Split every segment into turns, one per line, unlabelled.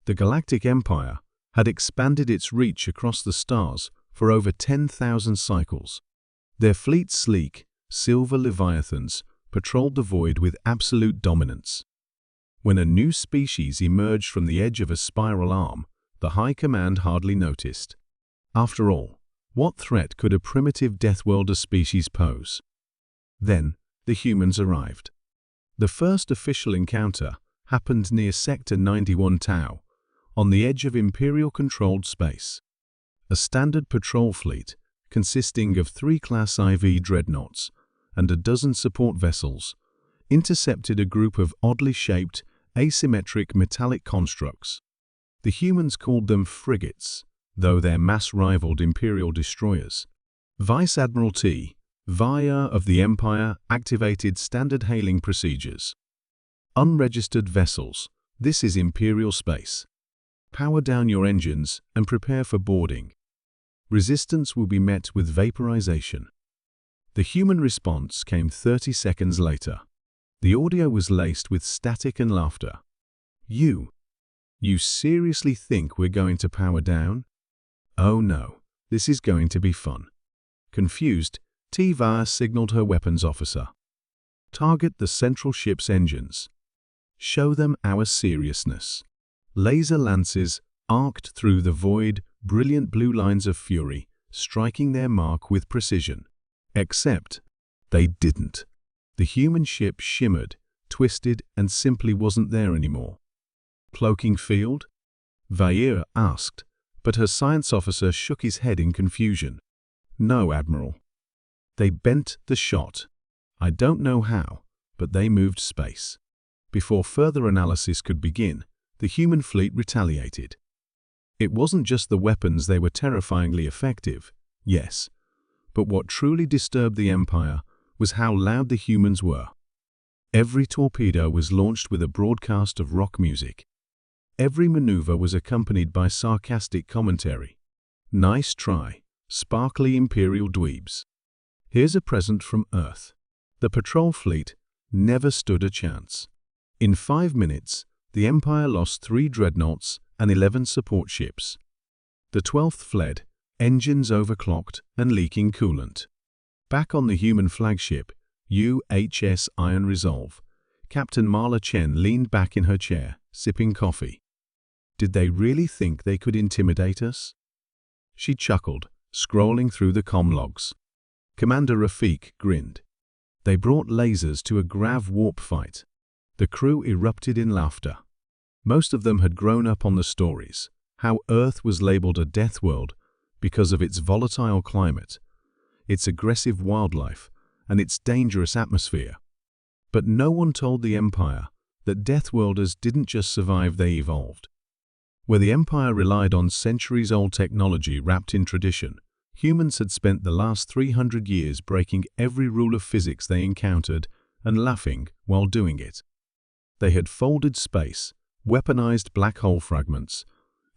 The Galactic Empire had expanded its reach across the stars for over 10,000 cycles. Their fleet sleek, silver leviathans patrolled the void with absolute dominance. When a new species emerged from the edge of a spiral arm, the High Command hardly noticed. After all, what threat could a primitive Deathworlder species pose? Then, the humans arrived. The first official encounter happened near Sector 91 Tau, on the edge of Imperial-controlled space. A standard patrol fleet, consisting of 3 Class IV dreadnoughts and a dozen support vessels, intercepted a group of oddly shaped, asymmetric metallic constructs. The humans called them frigates, though their mass rivaled Imperial destroyers. Vice Admiral T. Vaya of the Empire activated standard hailing procedures. Unregistered vessels, this is Imperial space. Power down your engines and prepare for boarding. Resistance will be met with vaporization. The human response came 30 seconds later. The audio was laced with static and laughter. You seriously think we're going to power down? Oh no, this is going to be fun. Confused, Tiva signaled her weapons officer. Target the central ship's engines. Show them our seriousness. Laser lances arced through the void, brilliant blue lines of fury, striking their mark with precision. Except, they didn't. The human ship shimmered, twisted, and simply wasn't there anymore. Cloaking field? Vaira asked, but her science officer shook his head in confusion. No, Admiral. They bent the shot. I don't know how, but they moved space. Before further analysis could begin, the human fleet retaliated. It wasn't just the weapons, they were terrifyingly effective, yes. But what truly disturbed the Empire was how loud the humans were. Every torpedo was launched with a broadcast of rock music. Every maneuver was accompanied by sarcastic commentary. Nice try, sparkly Imperial dweebs. Here's a present from Earth. The patrol fleet never stood a chance. In 5 minutes, the Empire lost 3 dreadnoughts and 11 support ships. The 12th fled, engines overclocked and leaking coolant. Back on the human flagship, UHS Iron Resolve, Captain Marla Chen leaned back in her chair, sipping coffee. Did they really think they could intimidate us? She chuckled, scrolling through the comm logs. Commander Rafik grinned. They brought lasers to a grav warp fight. The crew erupted in laughter. Most of them had grown up on the stories, how Earth was labeled a death world because of its volatile climate, its aggressive wildlife, and its dangerous atmosphere. But no one told the Empire that Deathworlders didn't just survive, they evolved. Where the Empire relied on centuries-old technology wrapped in tradition, humans had spent the last 300 years breaking every rule of physics they encountered and laughing while doing it. They had folded space, weaponized black hole fragments,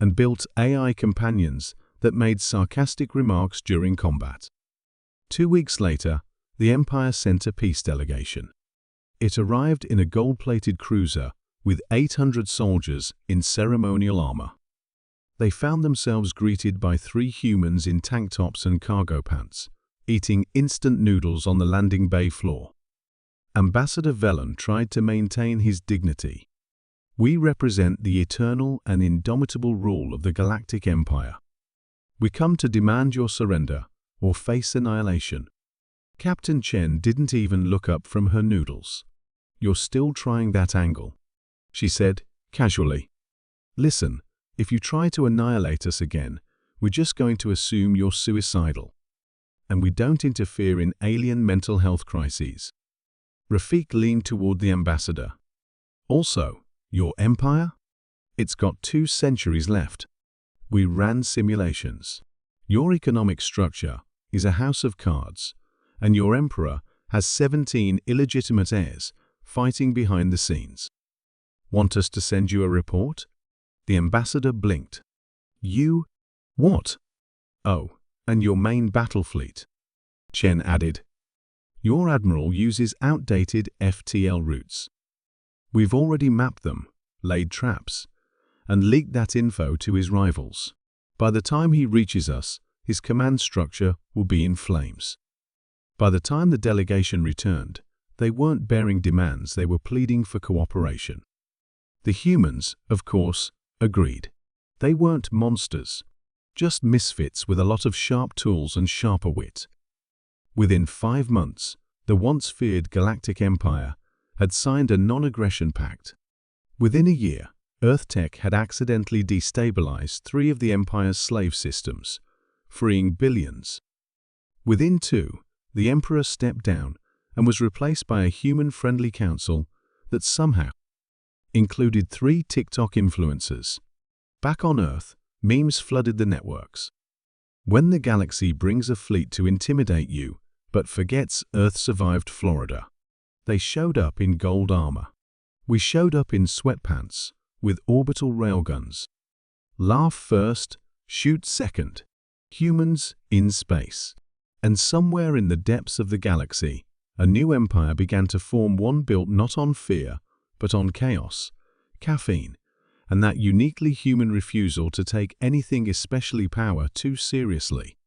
and built AI companions that made sarcastic remarks during combat. 2 weeks later, the Empire sent a peace delegation. It arrived in a gold-plated cruiser with 800 soldiers in ceremonial armor. They found themselves greeted by 3 humans in tank tops and cargo pants, eating instant noodles on the landing bay floor. Ambassador Velen tried to maintain his dignity. We represent the eternal and indomitable rule of the Galactic Empire. We come to demand your surrender or face annihilation. Captain Chen didn't even look up from her noodles. You're still trying that angle, she said, casually. Listen, if you try to annihilate us again, we're just going to assume you're suicidal. And we don't interfere in alien mental health crises. Rafik leaned toward the ambassador. Also, your empire? It's got 2 centuries left. We ran simulations. Your economic structure is a house of cards, and your emperor has 17 illegitimate heirs fighting behind the scenes. Want us to send you a report? The ambassador blinked. You? What? Oh, and your main battle fleet. Chen added. Your admiral uses outdated FTL routes. We've already mapped them, laid traps, and leaked that info to his rivals. By the time he reaches us, his command structure will be in flames. By the time the delegation returned, they weren't bearing demands, they were pleading for cooperation. The humans, of course, agreed. They weren't monsters, just misfits with a lot of sharp tools and sharper wit. Within 5 months, the once feared Galactic Empire had signed a non-aggression pact. Within a year, Earth tech had accidentally destabilized 3 of the Empire's slave systems, freeing billions. Within 2, the Emperor stepped down and was replaced by a human-friendly council that somehow included 3 TikTok influencers. Back on Earth, memes flooded the networks. When the galaxy brings a fleet to intimidate you, but forgets Earth survived Florida. They showed up in gold armor. We showed up in sweatpants, with orbital railguns. Laugh first, shoot second. Humans in space. And somewhere in the depths of the galaxy, a new empire began to form, one built not on fear, but on chaos, caffeine, and that uniquely human refusal to take anything, especially power, too seriously.